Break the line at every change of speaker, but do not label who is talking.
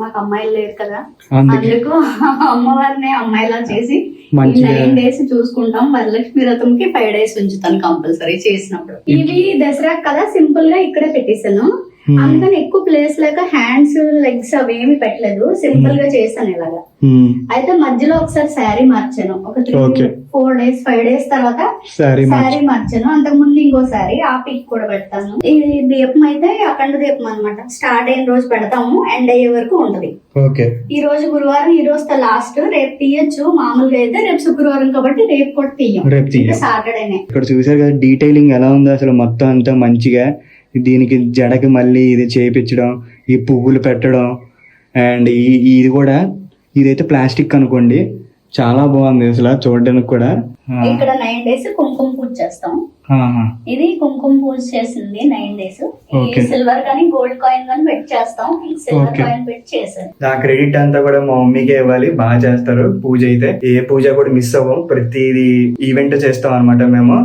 మాకు అమ్మాయిలు లేరు కదా, అందుకు అమ్మవారిని అమ్మాయిలా చేసి 9 days చూసుకుంటాం. వరలక్ష్మి వ్రతంకి 5 days ఉంచుతాను కంపల్సరీ చేసినప్పుడు. ఇవి దసరా కదా సింపుల్ గా ఇక్కడే పెట్టేశాను, అందుకని ఎక్కువ ప్లేస్ లేక హ్యాండ్స్ లెగ్స్ అవేమి పెట్టలేదు, సింపుల్ గా చేశాను ఇలాగా. అయితే మధ్యలో ఒకసారి శారీ మార్చాను, ఒక 4 days 5 days తర్వాత శారీ మార్చాను. అంతకు ముందు ఇంకో శారీ ఆ పిక్ కూడా పెడతాను. ఇది దీపం అయితే అఖండ దీపం అనమాట, స్టార్ట్ అయిన రోజు పెడతాము, ఎండ్ అయ్యే వరకు ఉంటది. ఈ రోజు గురువారం, ఈ రోజు లాస్ట్, రేపు తీయచ్చు. మామూలుగా అయితే రేపు శుక్రవారం కాబట్టి రేపు కూడా తీయం, సాటర్డేనే.
ఇక్కడ చూసారు కదా డీటెయిలింగ్ ఎలా ఉందో అసలు, మొత్తం అంతా మంచిగా. దీనికి జడకి మళ్ళీ ఇది చేయించడం, ఈ పువ్వులు పెట్టడం, అండ్ ఇది కూడా, ఇదైతే ప్లాస్టిక్ అనుకోండి, చాలా బాగుంది అసలు చూడడానికి కూడా.
ఇక్కడ 9 days కుంకుమ పూజ చేస్తాం. ఇది కుంకుమ పూజ చేసింది 9 days. సిల్వర్ కానీ గోల్డ్ కాయిన్ కానీ పెట్టి చేస్తాం, సిల్వర్ కాయిన్ పెట్టి చేసాం.
నా క్రెడిట్ అంతా కూడా మా మమ్మీకే ఇవ్వాలి, బాగా చేస్తారు పూజ అయితే. ఏ పూజ కూడా మిస్ అవ్వం, ప్రతిది ఈవెంట్ చేస్తాం అనమాట మేము.